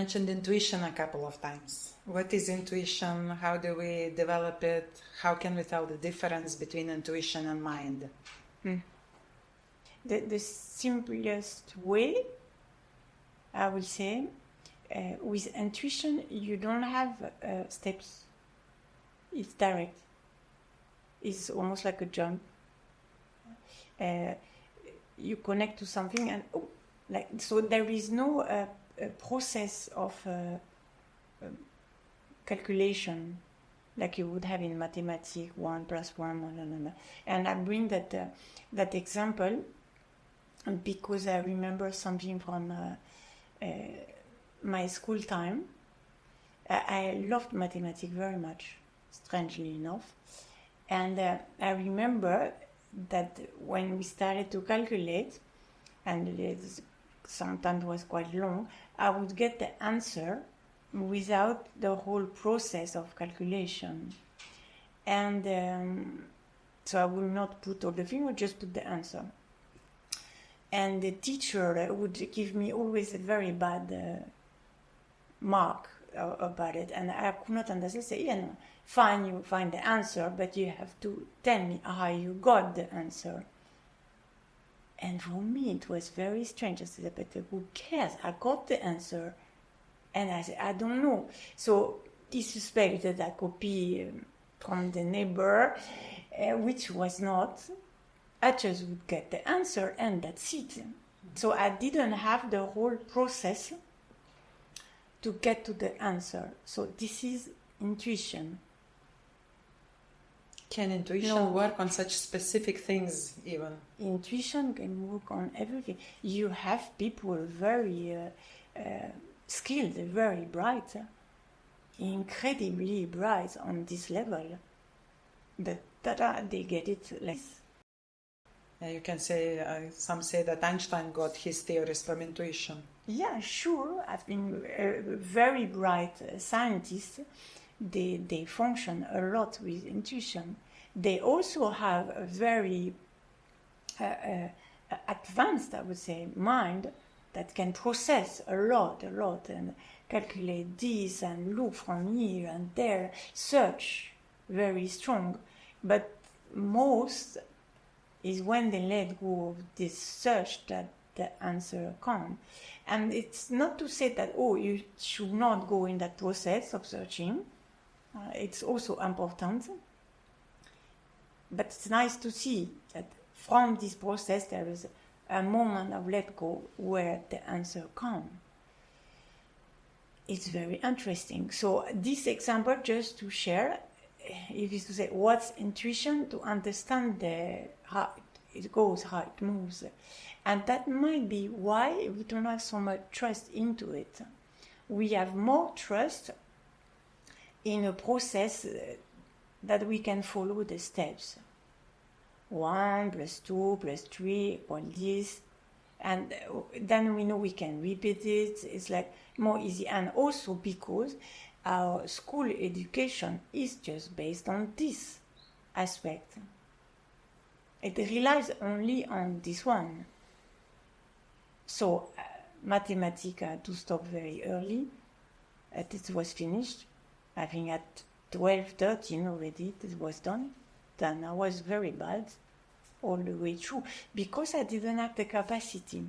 mentioned intuition a couple of times. What is intuition? How do we develop it? How can we tell the difference between intuition and mind? The simplest way, I would say, with intuition, you don't have steps. It's direct. It's almost like a jump. You connect to something and so there is no process of calculation like you would have in mathematics, 1 + 1, and I bring that example because I remember something from my school time. I loved mathematics very much, strangely enough, and I remember that when we started to calculate, and it sometimes was quite long, I would get the answer without the whole process of calculation. And so I will not put all the things, I would just put the answer. And the teacher would give me always a very bad mark about it, and I could not understand. Say, yeah, no, fine, you find the answer, but you have to tell me how you got the answer. And for me, it was very strange. I said, but who cares? I got the answer. And I said, I don't know. So he suspected I copied from the neighbor, which was not. I just would get the answer, and that's it. So I didn't have the whole process to get to the answer. So this is intuition. Can intuition work on such specific things even? Intuition can work on everything. You have people very skilled, very bright, incredibly bright on this level. But they get it less. You can say, some say that Einstein got his theories from intuition. Yeah, sure. I've been very bright scientists. They function a lot with intuition. They also have a very advanced, I would say, mind that can process a lot, and calculate this and look from here and there, search very strong. But most is when they let go of this search that the answer comes. And it's not to say that, you should not go in that process of searching. It's also important. But it's nice to see that from this process there is a moment of let go where the answer comes. It's very interesting. So this example, just to share, it is to say what's intuition, to understand how it goes, how it moves. And that might be why we don't have so much trust into it. We have more trust in a process that we can follow the steps. 1 + 2 + 3 = this. And then we know we can repeat it. It's like more easy. And also because our school education is just based on this aspect. It relies only on this one. So mathematics I had to stop very early. It was finished. I think at 12, 13 already it was done. Then I was very bad all the way through because I didn't have the capacity,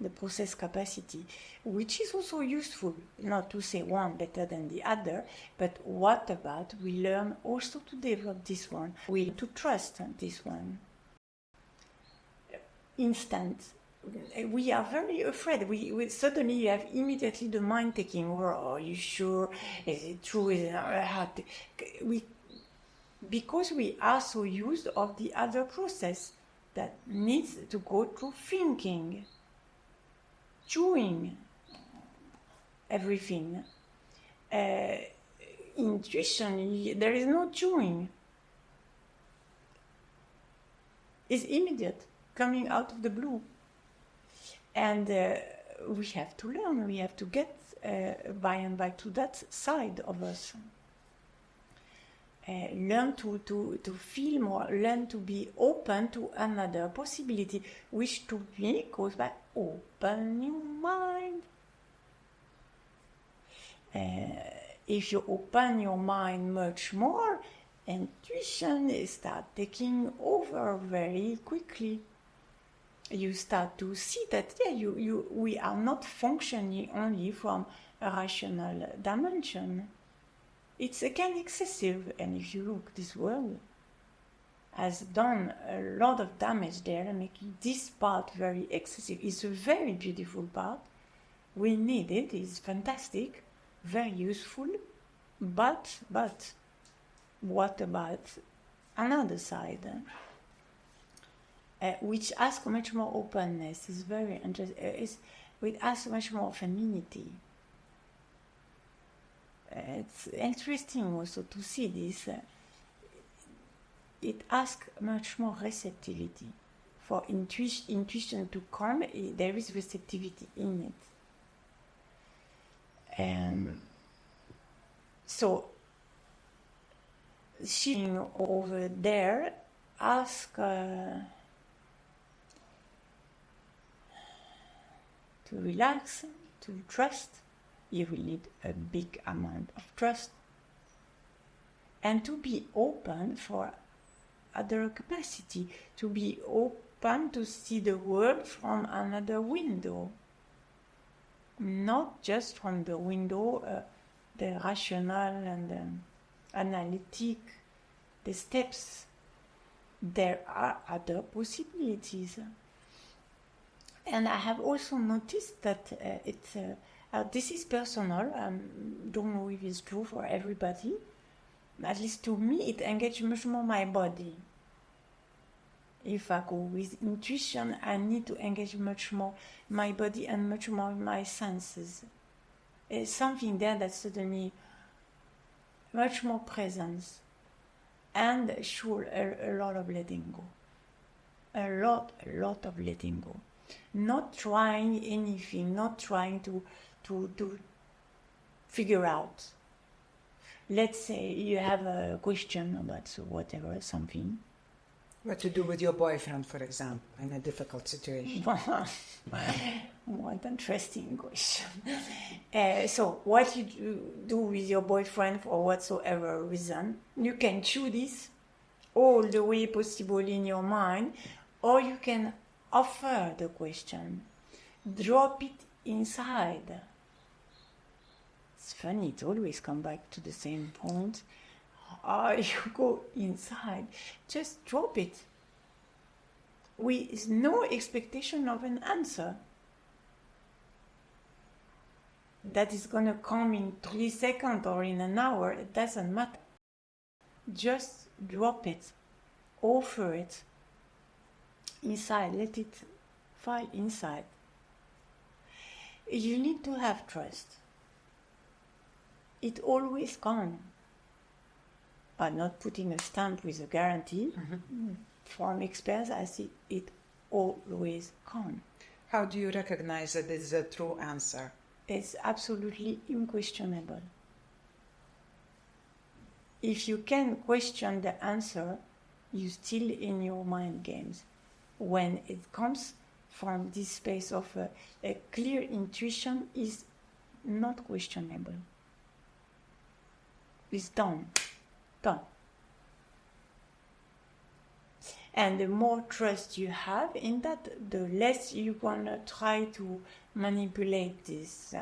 the process capacity, which is also useful, not to say one better than the other, but what about we learn also to develop this one, to trust this one. Instant. We are very afraid. We suddenly you have immediately the mind taking over. Are you sure? Is it true? Is it not? Because we are so used of the other process that needs to go through thinking, chewing everything. Intuition, there is no chewing. It's immediate, coming out of the blue. And we have to learn, we have to get by and by to that side of us. Learn to feel more, learn to be open to another possibility, which to me goes back, open your mind. If you open your mind much more, intuition starts taking over very quickly. You start to see that we are not functioning only from a rational dimension. It's again excessive, and if you look, this world has done a lot of damage there, making this part very excessive. It's a very beautiful part. We need it. It's fantastic, very useful. But what about another side? Which asks much more openness, is very interesting. It asks much more femininity. It's interesting also to see this. It asks much more receptivity. For intuition to come, there is receptivity in it. And so, shifting over there, ask to relax, to trust. You will need a big amount of trust. And to be open for other capacity, to be open to see the world from another window. Not just from the window, the rational and the analytic, the steps. There are other possibilities. And I have also noticed that this is personal. Don't know if it's true for everybody. At least to me, it engages much more my body. If I go with intuition, I need to engage much more my body and much more my senses. There's something there that's suddenly much more presence. And sure, a lot of letting go. A lot of letting go. Not trying anything, not trying to figure out. Let's say you have a question about whatever, something. What to do with your boyfriend, for example, in a difficult situation? What interesting question. So, what you do with your boyfriend for whatsoever reason, you can choose this all the way possible in your mind, or you can offer the question, drop it inside. It's funny, it always comes back to the same point. You go inside, just drop it. With no expectation of an answer. That is going to come in 3 seconds or in an hour, it doesn't matter. Just drop it, offer it inside, let it fall inside. You need to have trust. It always comes. But not putting a stamp with a guarantee. Mm-hmm. From experience, I see it always comes. How do you recognize that it's a true answer? It's absolutely unquestionable. If you can question the answer, you're still in your mind games. When it comes from this space of a clear intuition, is not questionable. It's done. And the more trust you have in that, the less you're gonna try to manipulate this.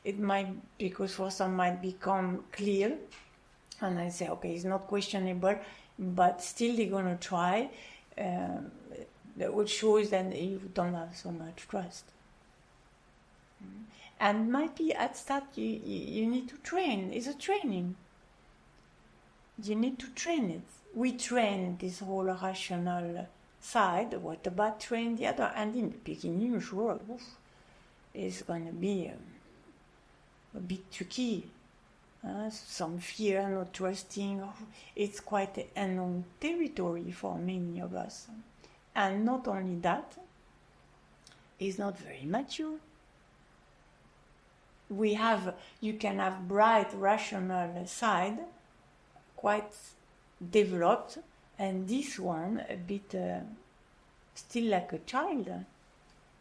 It might, because for some might become clear, and I say, okay, it's not questionable, but still they're gonna try, which shows that you don't have so much trust. And might be at start you need to train. It's a training. You need to train it. We train this whole rational side. What about train the other? And in the beginning, sure, it's going to be a bit tricky. Some fear, not trusting. It's quite an unknown territory for many of us. And not only that, it's not very mature. You can have bright, rational side, quite developed, and this one a bit still like a child.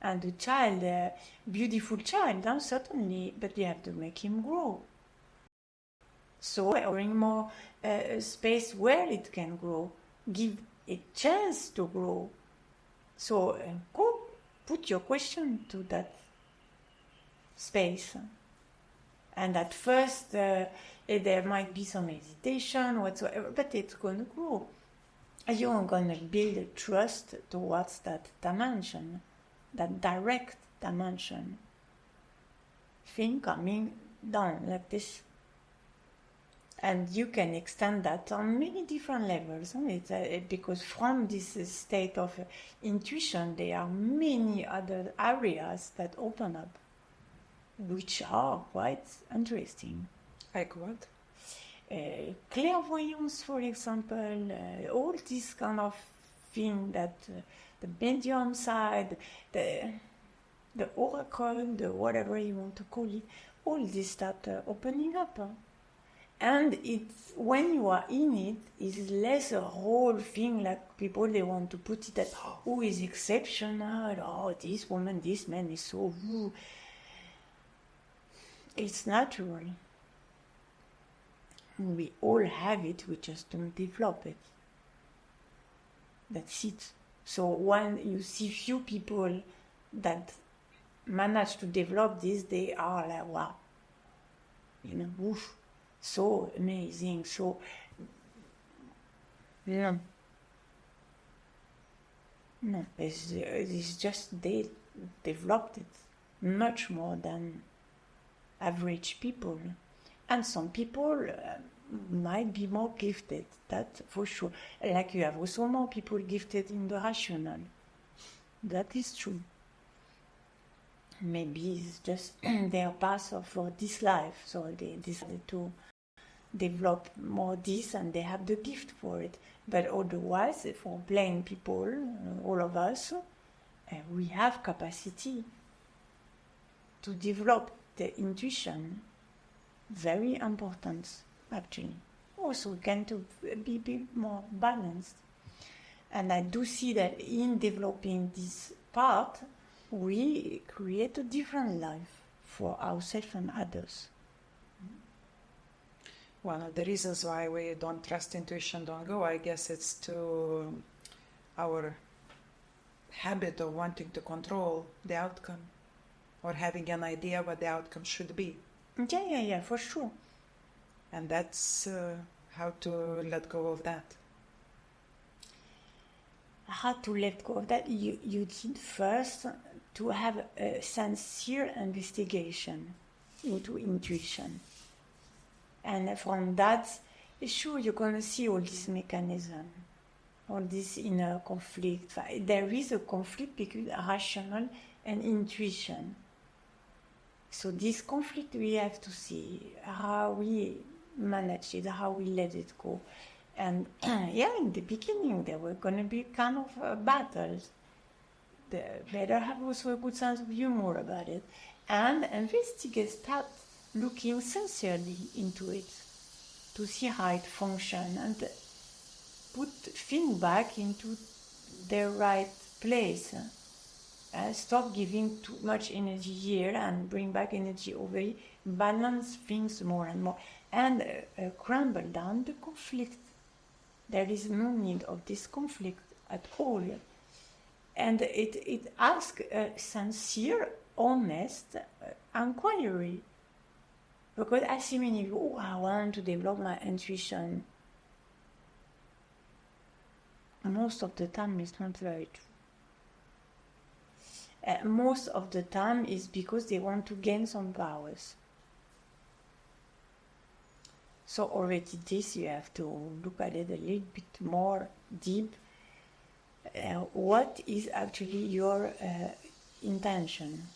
And the child, beautiful child, certainly, but you have to make him grow. So bring more space where it can grow, give a chance to grow. So go put your question to that space. And at first there might be some hesitation whatsoever, but it's going to grow. You're going to build a trust towards that dimension, that direct dimension. Thing coming down like this. And you can extend that on many different levels. Because from this state of intuition, there are many other areas that open up, which are quite interesting. Like what? Clairvoyance, for example, all this kind of thing that the medium side, the oracle, the whatever you want to call it, all this start opening up. And it's, when you are in it, it's less a whole thing like people, they want to put it that, oh, is exceptional, oh, this woman, this man is so woo. It's natural. We all have it, we just don't develop it. That's it. So when you see few people that manage to develop this, they are like, wow, woof. So amazing, so yeah. No, it's just they developed it much more than average people, and some people might be more gifted. That for sure. Like you have also more people gifted in the rational. That is true. Maybe it's just their path for this life, so they decided to develop more this and they have the gift for it. But otherwise, for plain people, all of us, we have capacity to develop the intuition. Very important, actually. Also, again, to be a bit more balanced. And I do see that in developing this part, we create a different life for ourselves and others. One of the reasons why we don't trust intuition, don't go, I guess it's to our habit of wanting to control the outcome or having an idea what the outcome should be. Yeah, for sure. And that's how to let go of that. How to let go of that? You need first to have a sincere investigation into intuition. And from that, sure, you're going to see all this mechanism, all this inner conflict. There is a conflict between rational and intuition. So this conflict we have to see how we manage it, how we let it go. And in the beginning there were going to be kind of battles. The better have also a good sense of humor about it and investigate, start looking sincerely into it to see how it functions and put things back into their right place. Stop giving too much energy here and bring back energy over here. Balance things more and more and crumble down the conflict. There is no need of this conflict at all. And it asks a sincere, honest inquiry. Because I see many people, I want to develop my intuition. Most of the time it's not very true. Most of the time is because they want to gain some powers. So already this you have to look at it a little bit more deep. What is actually your intention?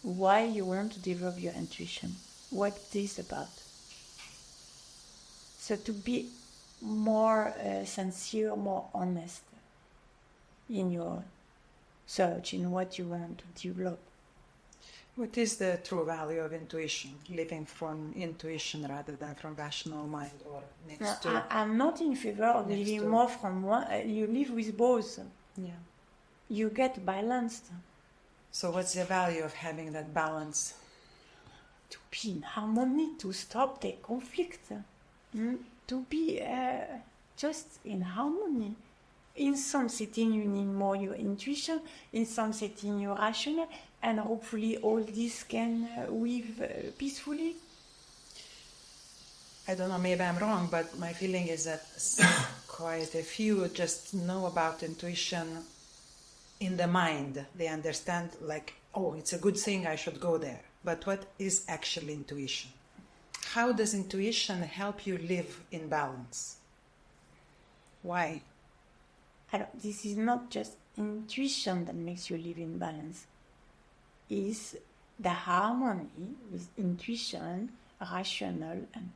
Why you want to develop your intuition? What it is about? So to be more sincere, more honest in your search, in what you want to develop. What is the true value of intuition? Living from intuition rather than from rational mind or next to... I'm not in favor of living more from one. You live with both. Yeah. You get balanced. So what's the value of having that balance? To be in harmony, to stop the conflict, to be just in harmony. In some setting you need more your intuition, in some setting your rational, and hopefully all this can weave peacefully. I don't know, maybe I'm wrong, but my feeling is that quite a few just know about intuition in the mind. They understand like, oh, it's a good thing, I should go there. But what is actually intuition? How does intuition help you live in balance? Why? This is not just intuition that makes you live in balance. It's the harmony with intuition, rational, and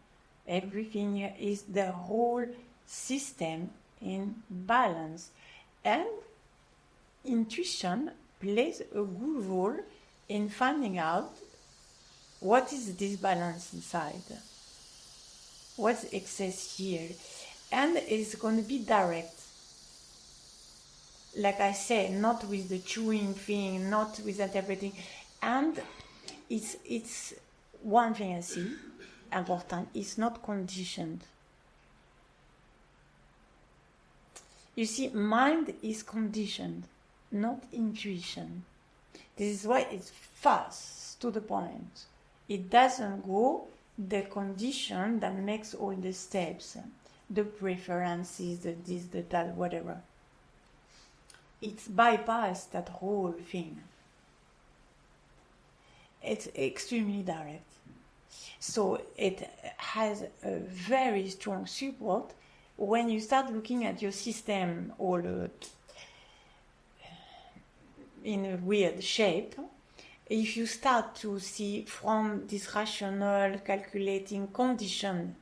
everything is the whole system in balance. And intuition plays a good role in finding out what is this balance inside, what's excess here, and it's going to be direct. Like I said, not with the chewing thing, not with interpreting, and it's one thing I see important. It's not conditioned. You see, mind is conditioned, not intuition. This is why it's fast to the point. It doesn't go the condition that makes all the steps, the preferences, the this, the that, whatever. It's bypassed that whole thing. It's extremely direct. So it has a very strong support when you start looking at your system all in a weird shape. If you start to see from this rational, calculating, conditioned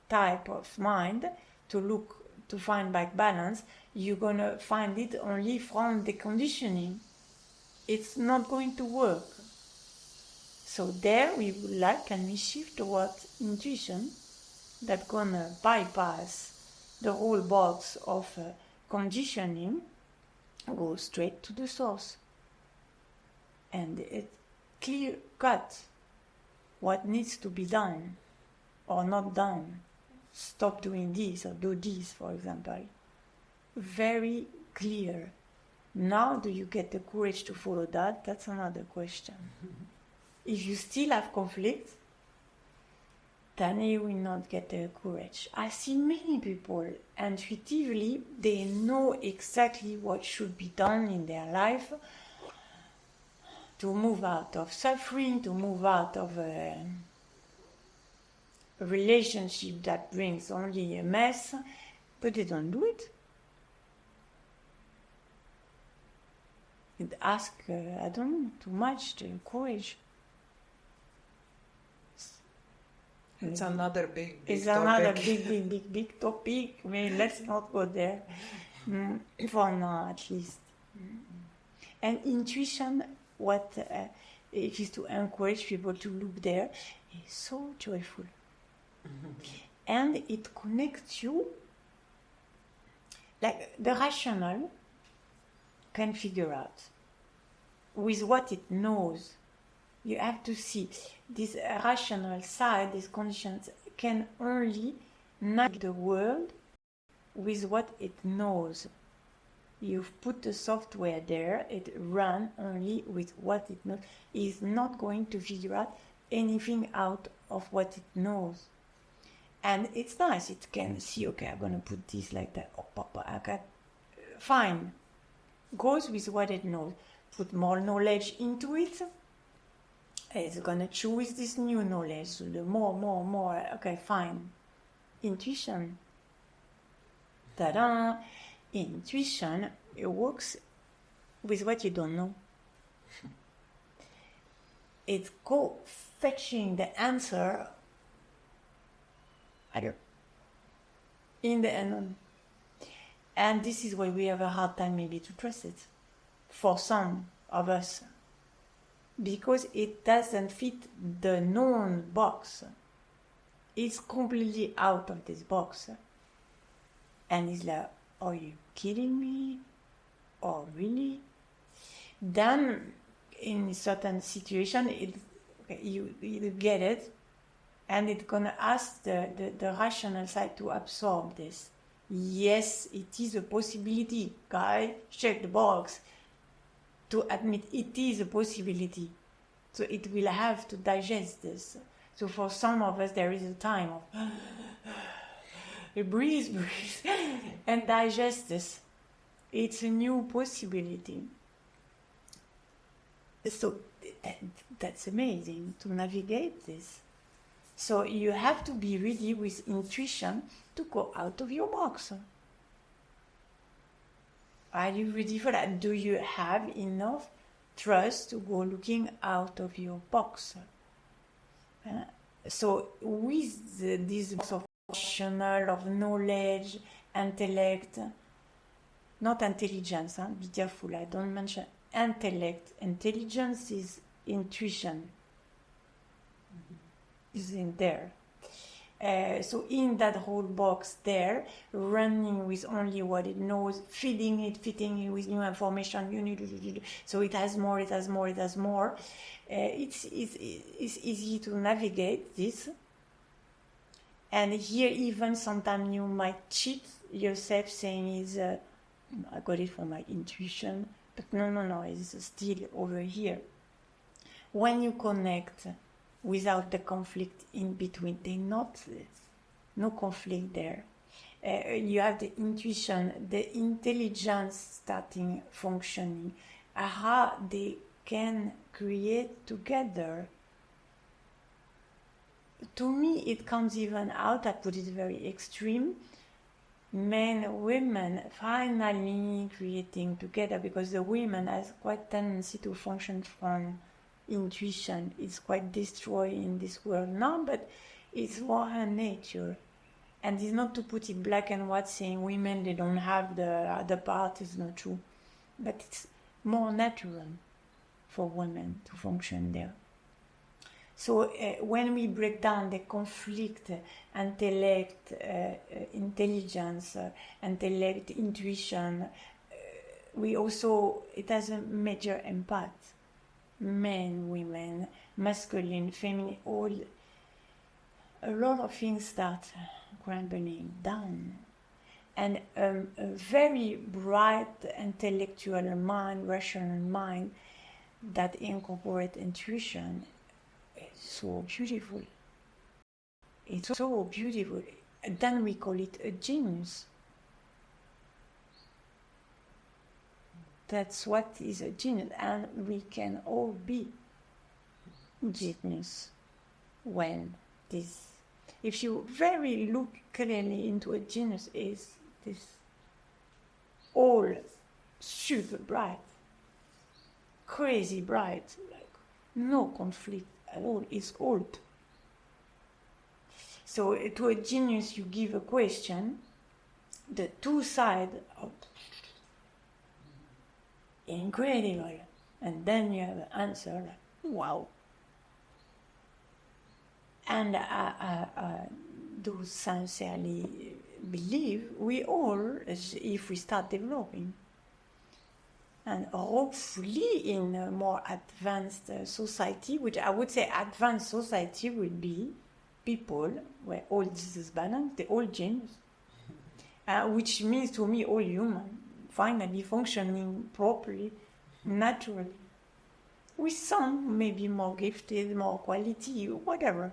type of mind to find back balance, you're going to find it only from the conditioning. It's not going to work. So there we would like, can we shift towards intuition that's going to bypass the whole box of conditioning, go straight to the source. And it clear cut what needs to be done or not done. Stop doing this or do this, for example. Very clear. Now do you get the courage to follow that? That's another question. If you still have conflict, then you will not get the courage. I see many people intuitively, they know exactly what should be done in their life to move out of suffering, to move out of a relationship that brings only a mess, but they don't do it. It asks, I don't know, too much, the courage. It's another big It's topic. another big topic. I mean, let's not go there. For now, at least. And intuition, what it is to encourage people to look there, is so joyful. And it connects you, like the rational can figure out with what it knows. You have to see this rational side, these conditions can only navigate the world with what it knows. You've put the software there, it runs only with what it knows. It's not going to figure out anything out of what it knows. And it's nice, it can see, okay, I'm going to put this like that. Oh, Papa, okay. Fine. Goes with what it knows. Put more knowledge into it. It's going to choose this new knowledge. So the more. Okay, fine. Intuition. Ta-da! Intuition, it works with what you don't know. It's go fetching the answer in the unknown. And this is why we have a hard time maybe to trust it. For some of us. Because it doesn't fit the known box. It's completely out of this box. And it's like, are you kidding me? Or really? Then in certain situation, you get it, and it's gonna ask the rational side to absorb this. Yes, it is a possibility, guy. Check the box to admit it is a possibility. So it will have to digest this. So for some of us, there is a time of breathe, and digest this. It's a new possibility. So that's amazing to navigate this. So you have to be ready with intuition to go out of your box. Are you ready for that? Do you have enough trust to go looking out of your box? So with this box of rational, of knowledge, intellect, not intelligence, be careful, I don't mention intellect. Intelligence is intuition. Is in there. So in that whole box there, running with only what it knows, fitting it with new information, so it has more. It's easy to navigate this. And here even sometimes you might cheat yourself saying I got it from my intuition, but no, it's still over here. When you connect without the conflict in between, no conflict there. You have the intuition, the intelligence starting functioning, how they can create together. To me, it comes even out, I put it very extreme, men, women finally creating together, because the women has quite tendency to function from intuition. Is quite destroyed in this world now, but it's for her nature. And it's not to put it black and white saying women, they don't have the other part, is not true. But it's more natural for women to function there. So when we break down the conflict, intellect, intelligence, intellect, intuition, it has a major impact. Men, women, masculine, feminine, all, a lot of things start crumbling down. And a very bright intellectual mind, rational mind that incorporates intuition, is so beautiful. It's so beautiful. Then we call it a genius. That's what is a genius, and we can all be genius when this. If you very look clearly into a genius, is this all super bright, crazy bright, like no conflict at all. It's old. So to a genius, you give a question, the two sides of incredible, and then you have an answer like, wow. And I do sincerely believe we all, if we start developing, and hopefully in a more advanced society, which I would say advanced society would be people where all this is balanced, the all genius, which means to me all human, finally functioning properly, naturally, with some maybe more gifted, more quality, whatever.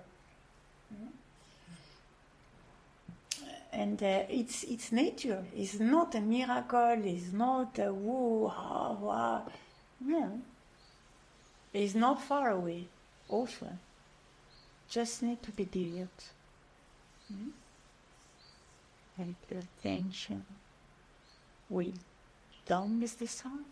And it's nature. It's not a miracle. It's not a woo, ha, ha. No. It's not far away. Also, just need to be developed. Have your attention. We done with the sound.